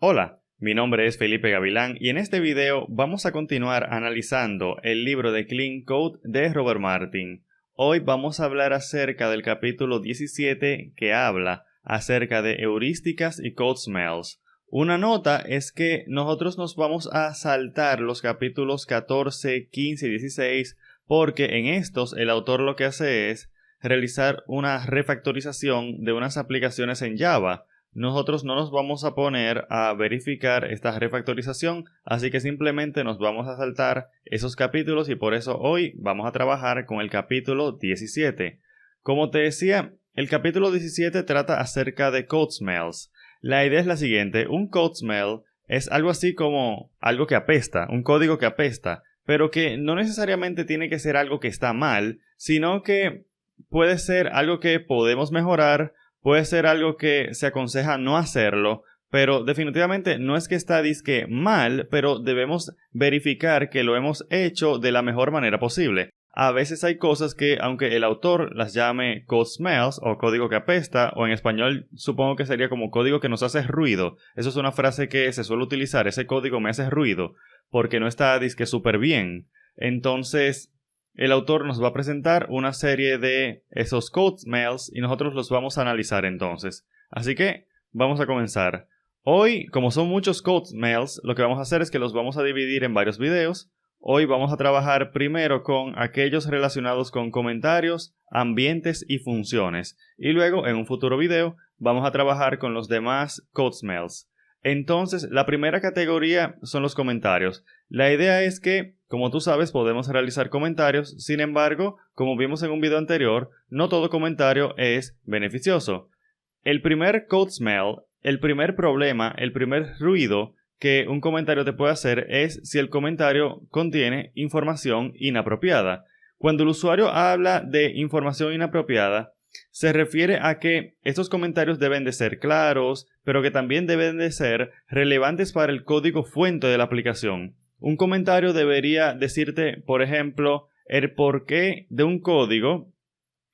Hola, mi nombre es Felipe Gavilán y en este video vamos a continuar analizando el libro de Clean Code de Robert Martin. Hoy vamos a hablar acerca del capítulo 17 que habla acerca de heurísticas y code smells. Una nota es que nosotros nos vamos a saltar los capítulos 14, 15 y 16 porque en estos el autor lo que hace es realizar una refactorización de unas aplicaciones en Java. Nosotros no nos vamos a poner a verificar esta refactorización, así que simplemente nos vamos a saltar esos capítulos y por eso hoy vamos a trabajar con el capítulo 17. Como te decía, el capítulo 17 trata acerca de code smells. La idea es la siguiente: un code smell es algo así como algo que apesta, un código que apesta, pero que no necesariamente tiene que ser algo que está mal, sino que puede ser algo que podemos mejorar. Puede ser algo que se aconseja no hacerlo, pero definitivamente no es que está disque mal, pero debemos verificar que lo hemos hecho de la mejor manera posible. A veces hay cosas que, aunque el autor las llame code smells o código que apesta, o en español supongo que sería como código que nos hace ruido. Eso es una frase que se suele utilizar: ese código me hace ruido, porque no está disque súper bien. Entonces el autor nos va a presentar una serie de esos code smells y nosotros los vamos a analizar entonces. Así que vamos a comenzar. Hoy, como son muchos code smells, lo que vamos a hacer es que los vamos a dividir en varios videos. Hoy vamos a trabajar primero con aquellos relacionados con comentarios, ambientes y funciones. Y luego, en un futuro video, vamos a trabajar con los demás code smells. Entonces, la primera categoría son los comentarios. La idea es que, como tú sabes, podemos realizar comentarios. Sin embargo, como vimos en un video anterior, no todo comentario es beneficioso. El primer code smell, el primer problema, el primer ruido que un comentario te puede hacer es si el comentario contiene información inapropiada. Cuando el usuario habla de información inapropiada, se refiere a que estos comentarios deben de ser claros, pero que también deben de ser relevantes para el código fuente de la aplicación. Un comentario debería decirte, por ejemplo, el porqué de un código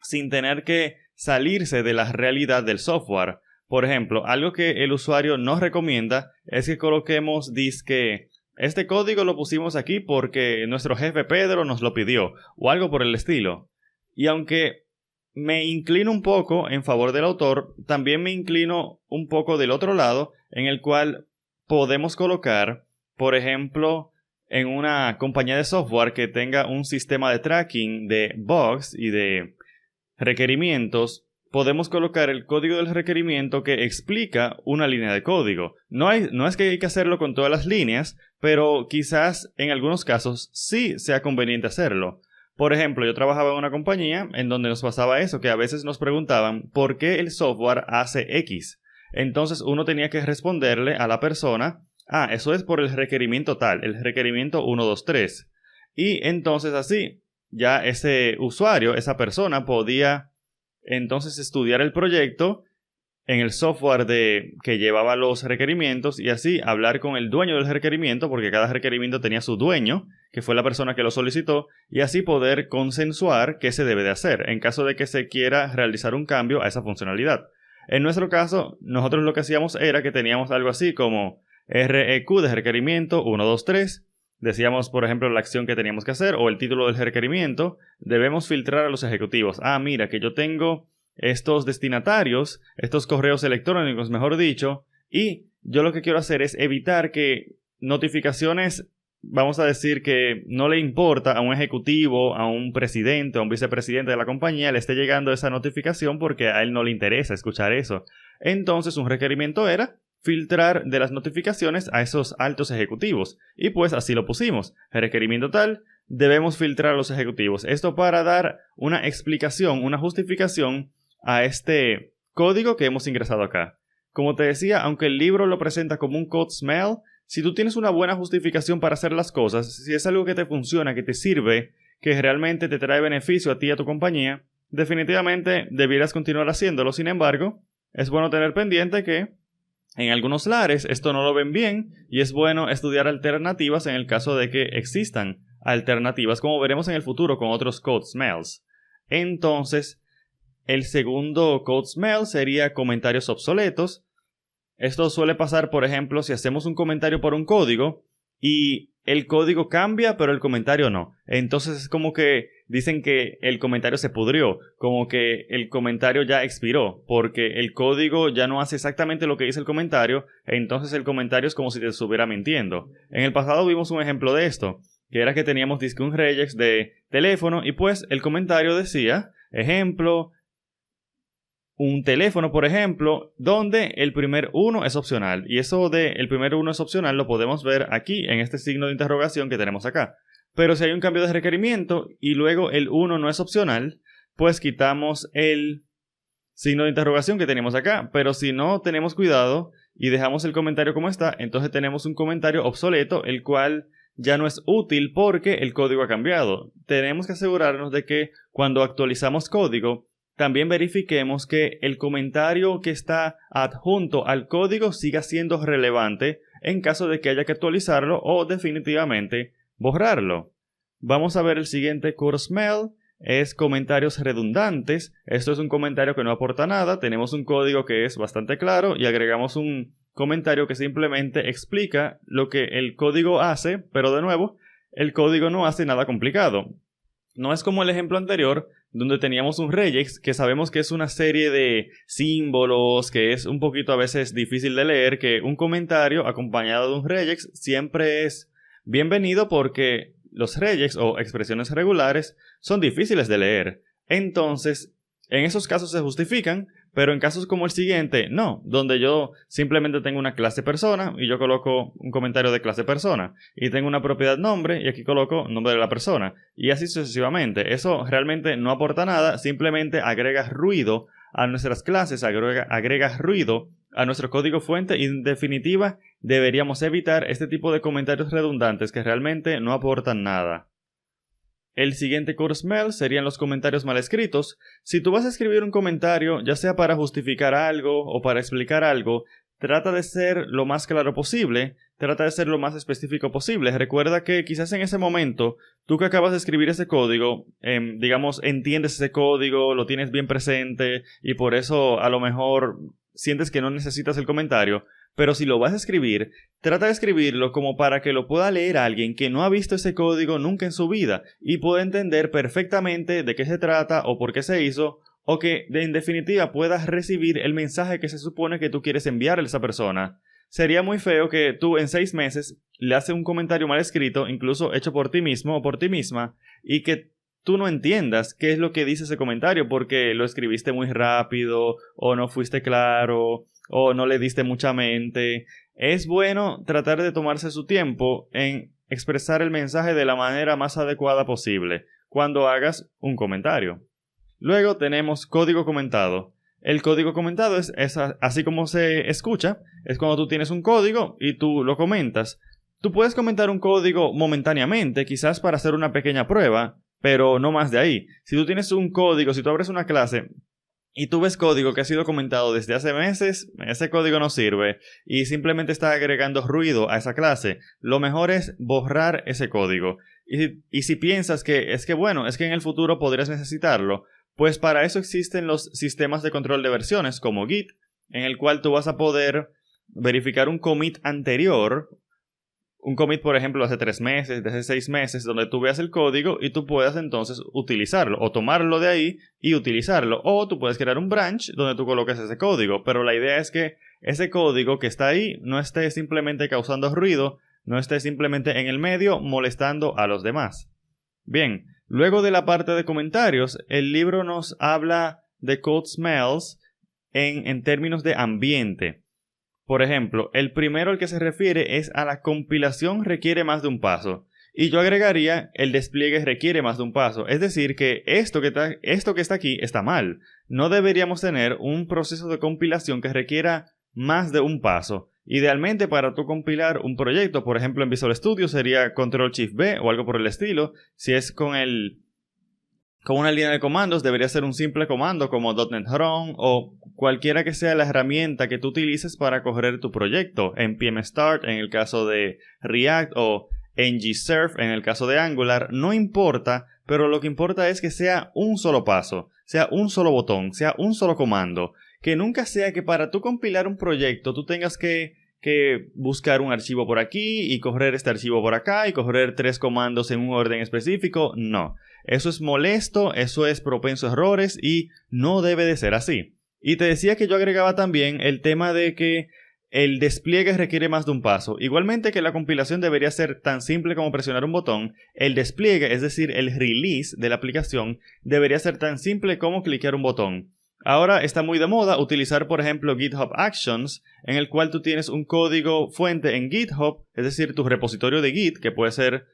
sin tener que salirse de la realidad del software. Por ejemplo, algo que el usuario no recomienda es que coloquemos disque este código lo pusimos aquí porque nuestro jefe Pedro nos lo pidió, o algo por el estilo. Y aunque me inclino un poco en favor del autor, también me inclino un poco del otro lado, en el cual podemos colocar, por ejemplo, en una compañía de software que tenga un sistema de tracking de bugs y de requerimientos, podemos colocar el código del requerimiento que explica una línea de código. No es que hay que hacerlo con todas las líneas, pero quizás en algunos casos sí sea conveniente hacerlo. Por ejemplo, yo trabajaba en una compañía en donde nos pasaba eso, que a veces nos preguntaban ¿por qué el software hace X? Entonces uno tenía que responderle a la persona: eso es por el requerimiento tal, el requerimiento 123. Y entonces así, ya ese usuario, esa persona podía entonces estudiar el proyecto en el software que llevaba los requerimientos y así hablar con el dueño del requerimiento, porque cada requerimiento tenía su dueño, que fue la persona que lo solicitó, y así poder consensuar qué se debe de hacer en caso de que se quiera realizar un cambio a esa funcionalidad. En nuestro caso, nosotros lo que hacíamos era que teníamos algo así como REQ de requerimiento 123. Decíamos, por ejemplo, la acción que teníamos que hacer o el título del requerimiento. Debemos filtrar a los ejecutivos. Mira, que yo tengo estos destinatarios, estos correos electrónicos, mejor dicho, y yo lo que quiero hacer es evitar que notificaciones, vamos a decir que no le importa a un ejecutivo, a un presidente, a un vicepresidente de la compañía, le esté llegando esa notificación porque a él no le interesa escuchar eso. Entonces, un requerimiento era filtrar de las notificaciones a esos altos ejecutivos. Y pues así lo pusimos. Requerimiento tal, debemos filtrar a los ejecutivos. Esto para dar una explicación, una justificación a este código que hemos ingresado acá. Como te decía, aunque el libro lo presenta como un code smell, si tú tienes una buena justificación para hacer las cosas, si es algo que te funciona, que te sirve, que realmente te trae beneficio a ti y a tu compañía, definitivamente debieras continuar haciéndolo. Sin embargo, es bueno tener pendiente que en algunos lares esto no lo ven bien y es bueno estudiar alternativas en el caso de que existan alternativas, como veremos en el futuro con otros code smells. Entonces, el segundo code smell sería comentarios obsoletos. Esto suele pasar, por ejemplo, si hacemos un comentario por un código y el código cambia, pero el comentario no. Entonces es como que dicen que el comentario se pudrió, como que el comentario ya expiró, porque el código ya no hace exactamente lo que dice el comentario, entonces el comentario es como si te estuviera mintiendo. En el pasado vimos un ejemplo de esto, que era que teníamos disque un regex de teléfono y pues el comentario decía, ejemplo, un teléfono, por ejemplo, donde el primer 1 es opcional. Y eso de el primer 1 es opcional lo podemos ver aquí en este signo de interrogación que tenemos acá. Pero si hay un cambio de requerimiento y luego el 1 no es opcional, pues quitamos el signo de interrogación que tenemos acá. Pero si no tenemos cuidado y dejamos el comentario como está, entonces tenemos un comentario obsoleto, el cual ya no es útil porque el código ha cambiado. Tenemos que asegurarnos de que cuando actualizamos código, también verifiquemos que el comentario que está adjunto al código siga siendo relevante en caso de que haya que actualizarlo o definitivamente borrarlo. Vamos a ver el siguiente CodeSmell, es comentarios redundantes. Esto es un comentario que no aporta nada, tenemos un código que es bastante claro y agregamos un comentario que simplemente explica lo que el código hace, pero de nuevo, el código no hace nada complicado. No es como el ejemplo anterior, donde teníamos un regex, que sabemos que es una serie de símbolos, que es un poquito a veces difícil de leer, que un comentario acompañado de un regex siempre es bienvenido porque los regex o expresiones regulares son difíciles de leer. Entonces, en esos casos se justifican, pero en casos como el siguiente, no, donde yo simplemente tengo una clase persona y yo coloco un comentario de clase persona y tengo una propiedad nombre y aquí coloco nombre de la persona y así sucesivamente. Eso realmente no aporta nada, simplemente agrega ruido a nuestras clases, agrega ruido a nuestro código fuente y en definitiva deberíamos evitar este tipo de comentarios redundantes que realmente no aportan nada. El siguiente CodeSmell serían los comentarios mal escritos. Si tú vas a escribir un comentario, ya sea para justificar algo o para explicar algo, trata de ser lo más claro posible, trata de ser lo más específico posible. Recuerda que quizás en ese momento, tú que acabas de escribir ese código, digamos, entiendes ese código, lo tienes bien presente y por eso a lo mejor sientes que no necesitas el comentario. Pero si lo vas a escribir, trata de escribirlo como para que lo pueda leer alguien que no ha visto ese código nunca en su vida y pueda entender perfectamente de qué se trata o por qué se hizo, o que en definitiva puedas recibir el mensaje que se supone que tú quieres enviarle a esa persona. Sería muy feo que tú en 6 meses le haces un comentario mal escrito, incluso hecho por ti mismo o por ti misma, y que tú no entiendas qué es lo que dice ese comentario porque lo escribiste muy rápido o no fuiste claro o no le diste mucha mente. Es bueno tratar de tomarse su tiempo en expresar el mensaje de la manera más adecuada posible cuando hagas un comentario. Luego tenemos código comentado. El código comentado es así como se escucha, es cuando tú tienes un código y tú lo comentas. Tú puedes comentar un código momentáneamente, quizás para hacer una pequeña prueba, pero no más de ahí. Si tú tienes un código, si tú abres una clase y tú ves código que ha sido comentado desde hace meses, ese código no sirve y simplemente está agregando ruido a esa clase. Lo mejor es borrar ese código. Y si piensas que es que en el futuro podrías necesitarlo, pues para eso existen los sistemas de control de versiones como Git, en el cual tú vas a poder verificar un commit anterior. Un commit, por ejemplo, hace 3 meses, de hace 6 meses, donde tú veas el código y tú puedas entonces utilizarlo, o tomarlo de ahí y utilizarlo, o tú puedes crear un branch donde tú coloques ese código, pero la idea es que ese código que está ahí no esté simplemente causando ruido, no esté simplemente en el medio molestando a los demás. Bien, luego de la parte de comentarios, el libro nos habla de CodeSmells en términos de ambiente. Por ejemplo, el primero al que se refiere es a la compilación requiere más de un paso. Y yo agregaría el despliegue requiere más de un paso. Es decir, que esto que está aquí está mal. No deberíamos tener un proceso de compilación que requiera más de un paso. Idealmente para tú compilar un proyecto, por ejemplo en Visual Studio sería Ctrl+Shift+B o algo por el estilo. Si es con una línea de comandos, debería ser un simple comando como .NET Run o cualquiera que sea la herramienta que tú utilices para correr tu proyecto. npm start en el caso de React o ngSurf en el caso de Angular. No importa, pero lo que importa es que sea un solo paso, sea un solo botón, sea un solo comando. que nunca sea que para tú compilar un proyecto tú tengas que buscar un archivo por aquí y correr este archivo por acá y correr 3 comandos en un orden específico. No, eso es molesto, eso es propenso a errores y no debe de ser así. Y te decía que yo agregaba también el tema de que el despliegue requiere más de un paso. Igualmente que la compilación debería ser tan simple como presionar un botón, el despliegue, es decir, el release de la aplicación, debería ser tan simple como clicar un botón. Ahora está muy de moda utilizar, por ejemplo, GitHub Actions, en el cual tú tienes un código fuente en GitHub, es decir, tu repositorio de Git, que puede ser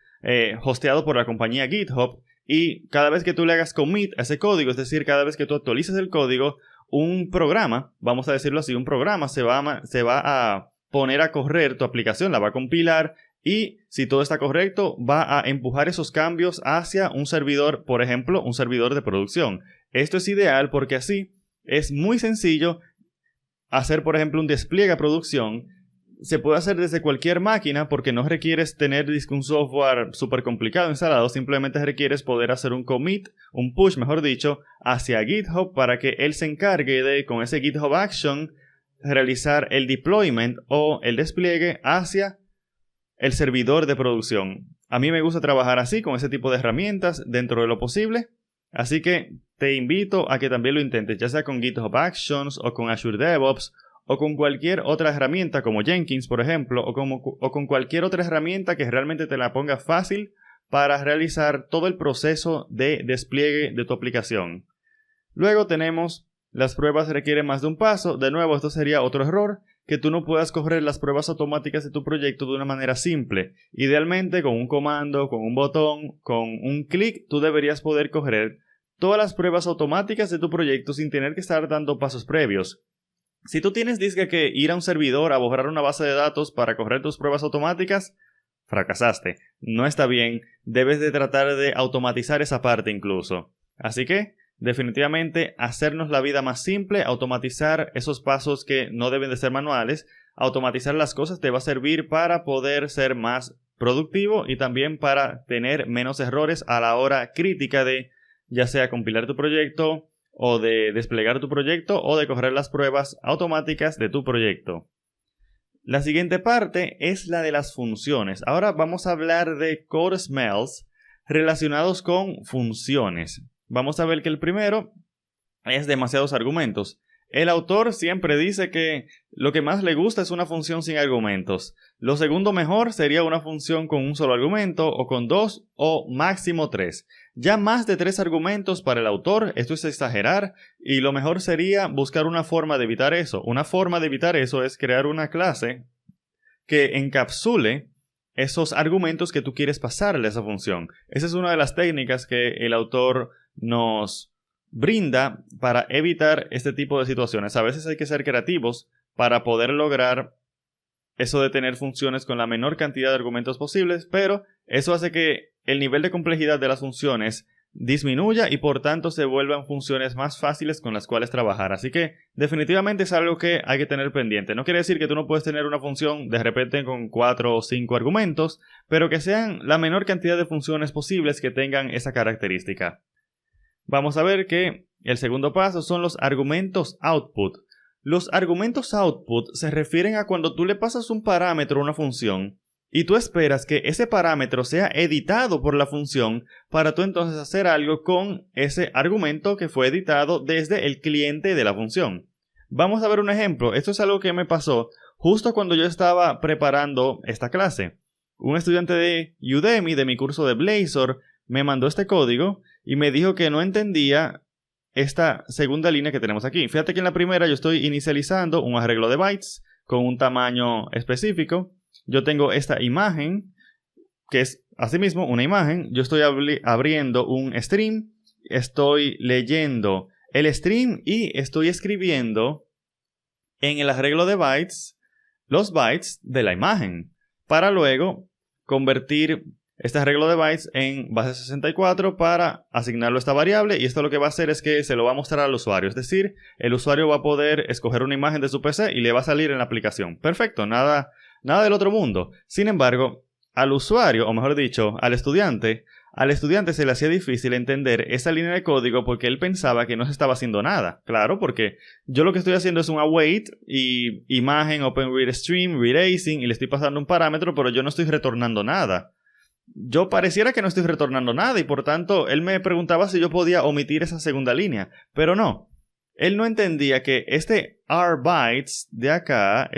hosteado por la compañía GitHub, y cada vez que tú le hagas commit a ese código, es decir, cada vez que tú actualices el código, un programa, vamos a decirlo así, un programa se va a poner a correr tu aplicación, la va a compilar, y si todo está correcto, va a empujar esos cambios hacia un servidor, por ejemplo, un servidor de producción. Esto es ideal porque así es muy sencillo hacer, por ejemplo, un despliegue a producción. Se puede hacer desde cualquier máquina porque no requieres tener un software súper complicado instalado. Simplemente requieres poder hacer un commit, un push, mejor dicho, hacia GitHub para que él se encargue de, con ese GitHub Action, realizar el deployment o el despliegue hacia el servidor de producción. A mí me gusta trabajar así, con ese tipo de herramientas, dentro de lo posible. Así que te invito a que también lo intentes, ya sea con GitHub Actions o con Azure DevOps o con cualquier otra herramienta como Jenkins, por ejemplo, o con cualquier otra herramienta que realmente te la ponga fácil para realizar todo el proceso de despliegue de tu aplicación. Luego tenemos las pruebas requieren más de un paso. De nuevo, esto sería otro error, que tú no puedas correr las pruebas automáticas de tu proyecto de una manera simple. Idealmente, con un comando, con un botón, con un clic, tú deberías poder correr todas las pruebas automáticas de tu proyecto sin tener que estar dando pasos previos. Si tú tienes que ir a un servidor a borrar una base de datos para correr tus pruebas automáticas, fracasaste. No está bien, debes de tratar de automatizar esa parte incluso. Así que, definitivamente, hacernos la vida más simple, automatizar esos pasos que no deben de ser manuales, automatizar las cosas te va a servir para poder ser más productivo y también para tener menos errores a la hora crítica de ya sea compilar tu proyecto o de desplegar tu proyecto o de correr las pruebas automáticas de tu proyecto. La siguiente parte es la de las funciones. Ahora vamos a hablar de code smells relacionados con funciones. Vamos a ver que el primero es demasiados argumentos. El autor siempre dice que lo que más le gusta es una función sin argumentos. Lo segundo mejor sería una función con un solo argumento o con 2 o máximo 3. Ya más de 3 argumentos para el autor, esto es exagerar, y lo mejor sería buscar una forma de evitar eso. Una forma de evitar eso es crear una clase que encapsule esos argumentos que tú quieres pasarle a esa función. Esa es una de las técnicas que el autor nos brinda para evitar este tipo de situaciones. A veces hay que ser creativos para poder lograr eso de tener funciones con la menor cantidad de argumentos posibles, pero eso hace que el nivel de complejidad de las funciones disminuya y por tanto se vuelvan funciones más fáciles con las cuales trabajar. Así que definitivamente es algo que hay que tener pendiente. No quiere decir que tú no puedes tener una función de repente con 4 o 5 argumentos, pero que sean la menor cantidad de funciones posibles que tengan esa característica. Vamos a ver que el segundo paso son los argumentos output. Los argumentos output se refieren a cuando tú le pasas un parámetro a una función y tú esperas que ese parámetro sea editado por la función para tú entonces hacer algo con ese argumento que fue editado desde el cliente de la función. Vamos a ver un ejemplo. Esto es algo que me pasó justo cuando yo estaba preparando esta clase. Un estudiante de Udemy, de mi curso de Blazor, me mandó este código y me dijo que no entendía esta segunda línea que tenemos aquí. Fíjate que en la primera yo estoy inicializando un arreglo de bytes con un tamaño específico. Yo tengo esta imagen, que es asimismo una imagen. Yo estoy abriendo un stream, estoy leyendo el stream y estoy escribiendo en el arreglo de bytes los bytes de la imagen para luego convertir este arreglo de bytes en base 64 para asignarlo a esta variable, y esto lo que va a hacer es que se lo va a mostrar al usuario, es decir, el usuario va a poder escoger una imagen de su PC y le va a salir en la aplicación. Perfecto, nada del otro mundo. Sin embargo, al usuario, o mejor dicho, al estudiante, al estudiante se le hacía difícil entender esa línea de código porque él pensaba que no se estaba haciendo nada. Claro, porque yo lo que estoy haciendo es un await y imagen, OpenReadStream, readAsync y le estoy pasando un parámetro, pero yo no estoy retornando nada. Yo pareciera que no estoy retornando nada y por tanto él me preguntaba si yo podía omitir esa segunda línea, pero no. Él no entendía que este rbytes de acá,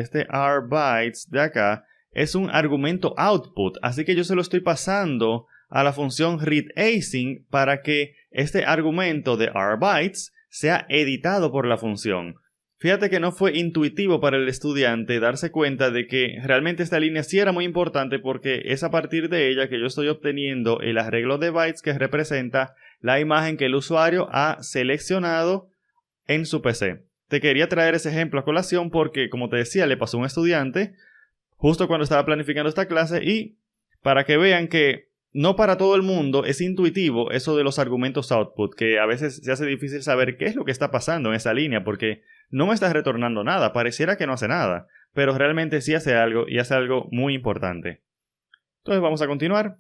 es un argumento output, así que yo se lo estoy pasando a la función readAsync para que este argumento de rbytes sea editado por la función. Fíjate que no fue intuitivo para el estudiante darse cuenta de que realmente esta línea sí era muy importante porque es a partir de ella que yo estoy obteniendo el arreglo de bytes que representa la imagen que el usuario ha seleccionado en su PC. Te quería traer ese ejemplo a colación porque, como te decía, le pasó a un estudiante justo cuando estaba planificando esta clase y para que vean que no para todo el mundo es intuitivo eso de los argumentos output, que a veces se hace difícil saber qué es lo que está pasando en esa línea porque no me está retornando nada, pareciera que no hace nada, pero realmente sí hace algo y hace algo muy importante. Entonces vamos a continuar.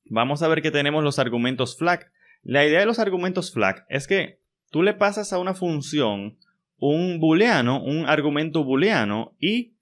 Vamos a ver que tenemos los argumentos flag. La idea de los argumentos flag es que tú le pasas a una función un booleano, un argumento booleano y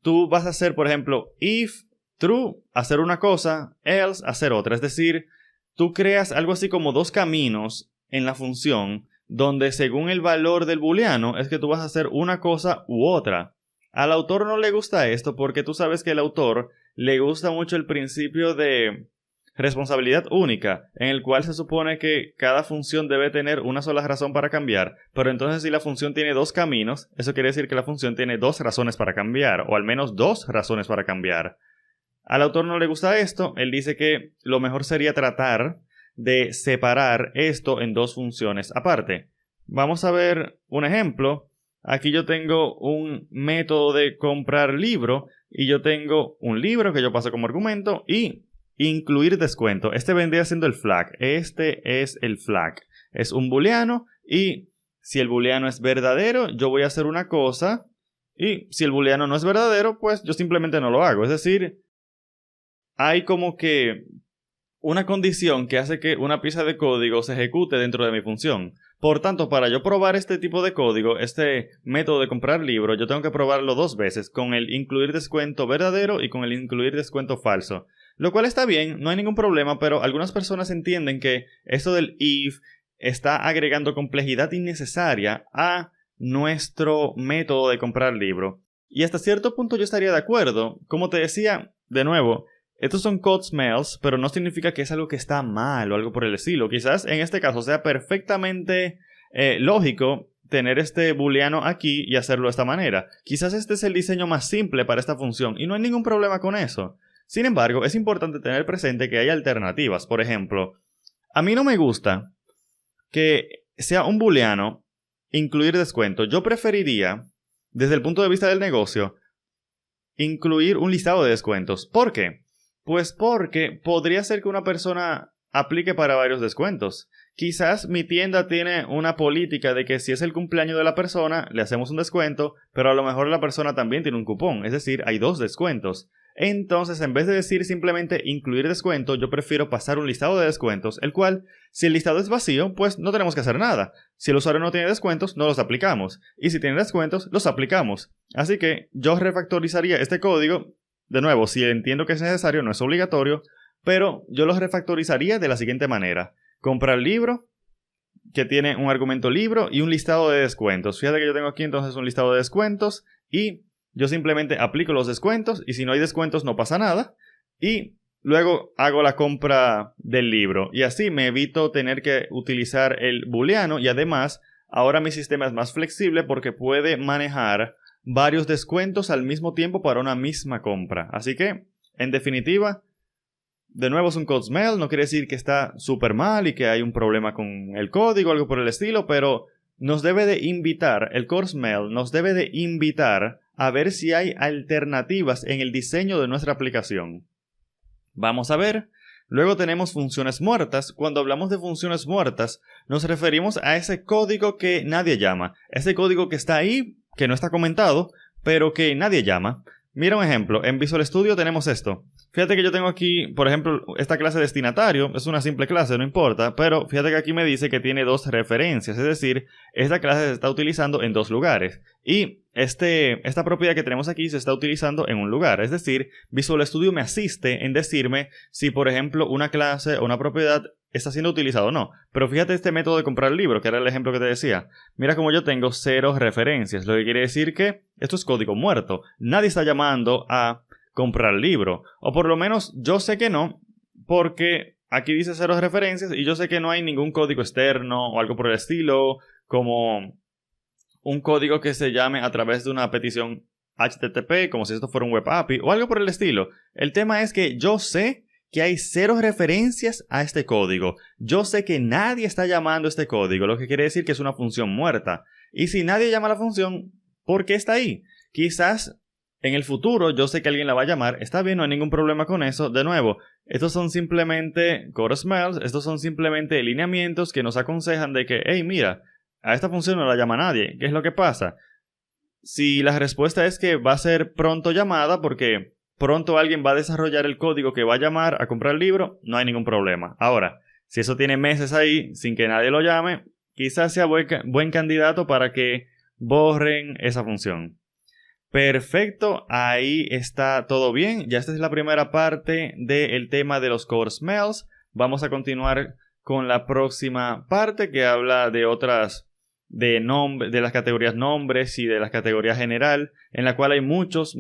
tú vas a hacer, por ejemplo, if true, hacer una cosa, else, hacer otra. Es decir, tú creas algo así como dos caminos en la función donde según el valor del booleano es que tú vas a hacer una cosa u otra. Al autor no le gusta esto porque tú sabes que al autor le gusta mucho el principio de responsabilidad única, en el cual se supone que cada función debe tener una sola razón para cambiar, pero entonces si la función tiene dos caminos, eso quiere decir que la función tiene dos razones para cambiar, o al menos dos razones para cambiar. Al autor no le gusta esto, él dice que lo mejor sería tratar de separar esto en dos funciones aparte. Vamos a ver un ejemplo. Aquí yo tengo un método de comprar libro y yo tengo un libro que yo paso como argumento y incluir descuento. Este vendría siendo el flag. Este es el flag. Es un booleano y si el booleano es verdadero, yo voy a hacer una cosa y si el booleano no es verdadero, pues yo simplemente no lo hago. Es decir, hay como que una condición que hace que una pieza de código se ejecute dentro de mi función. Por tanto, para yo probar este tipo de código, este método de comprar libro, yo tengo que probarlo dos veces, con el incluir descuento verdadero y con el incluir descuento falso. Lo cual está bien, no hay ningún problema, pero algunas personas entienden que esto del if está agregando complejidad innecesaria a nuestro método de comprar libro. Y hasta cierto punto yo estaría de acuerdo. Como te decía, de nuevo, estos son code smells, pero no significa que es algo que está mal o algo por el estilo. Quizás en este caso sea perfectamente lógico tener este booleano aquí y hacerlo de esta manera. Quizás este es el diseño más simple para esta función y no hay ningún problema con eso. Sin embargo, es importante tener presente que hay alternativas. Por ejemplo, a mí no me gusta que sea un booleano incluir descuento. Yo preferiría, desde el punto de vista del negocio, incluir un listado de descuentos. ¿Por qué? Pues porque podría ser que una persona aplique para varios descuentos. Quizás mi tienda tiene una política de que si es el cumpleaños de la persona, le hacemos un descuento, pero a lo mejor la persona también tiene un cupón. Es decir, hay dos descuentos. Entonces, en vez de decir simplemente incluir descuento, yo prefiero pasar un listado de descuentos, el cual, si el listado es vacío, pues no tenemos que hacer nada. Si el usuario no tiene descuentos, no los aplicamos. Y si tiene descuentos, los aplicamos. Así que yo refactorizaría este código. De nuevo, si entiendo que es necesario, no es obligatorio, pero yo los refactorizaría de la siguiente manera. Comprar libro, que tiene un argumento libro y un listado de descuentos. Fíjate que yo tengo aquí entonces un listado de descuentos y yo simplemente aplico los descuentos y si no hay descuentos no pasa nada. Y luego hago la compra del libro y así me evito tener que utilizar el booleano y además ahora mi sistema es más flexible porque puede manejar varios descuentos al mismo tiempo para una misma compra. Así que, en definitiva, de nuevo es un code smell, no quiere decir que está súper mal y que hay un problema con el código o algo por el estilo, pero nos debe de invitar, el code smell nos debe de invitar a ver si hay alternativas en el diseño de nuestra aplicación. Vamos a ver. Luego tenemos funciones muertas. Cuando hablamos de funciones muertas, nos referimos a ese código que nadie llama. Ese código que está ahí, que no está comentado, pero que nadie llama. Mira un ejemplo, en Visual Studio tenemos esto. Fíjate que yo tengo aquí, por ejemplo, esta clase destinatario, es una simple clase, no importa, pero fíjate que aquí me dice que tiene 2 referencias, es decir, esta clase se está utilizando en 2 lugares. Y esta propiedad que tenemos aquí se está utilizando en un lugar, es decir, Visual Studio me asiste en decirme si, por ejemplo, una clase o una propiedad está siendo utilizado o no. Pero fíjate este método de comprar el libro, que era el ejemplo que te decía. Mira como yo tengo 0 referencias, lo que quiere decir que esto es código muerto. Nadie está llamando a comprar el libro. O por lo menos yo sé que no, porque aquí dice 0 referencias y yo sé que no hay ningún código externo o algo por el estilo, como un código que se llame a través de una petición HTTP, como si esto fuera un web API o algo por el estilo. El tema es que yo sé que hay 0 referencias a este código. Yo sé que nadie está llamando este código, lo que quiere decir que es una función muerta. Y si nadie llama la función, ¿por qué está ahí? Quizás en el futuro yo sé que alguien la va a llamar. Está bien, no hay ningún problema con eso. De nuevo, estos son simplemente core smells, estos son simplemente lineamientos que nos aconsejan de que, hey, mira, a esta función no la llama nadie. ¿Qué es lo que pasa? Si la respuesta es que va a ser pronto llamada porque pronto alguien va a desarrollar el código que va a llamar a comprar el libro, no hay ningún problema. Ahora, si eso tiene meses ahí sin que nadie lo llame, quizás sea buen candidato para que borren esa función. Perfecto, ahí está todo bien. Ya esta es la primera parte del tema de los core smells. Vamos a continuar con la próxima parte que habla de otras de las categorías nombres y de las categorías general, en la cual hay muchos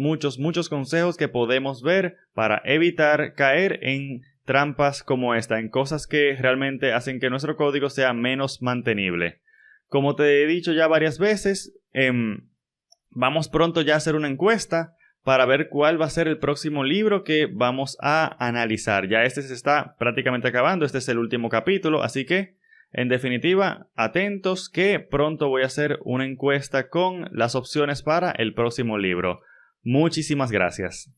consejos que podemos ver para evitar caer en trampas como esta, en cosas que realmente hacen que nuestro código sea menos mantenible. Como te he dicho ya varias veces, vamos pronto ya a hacer una encuesta para ver cuál va a ser el próximo libro que vamos a analizar. Ya este se está prácticamente acabando, este es el último capítulo, así que en definitiva, atentos que pronto voy a hacer una encuesta con las opciones para el próximo libro. Muchísimas gracias.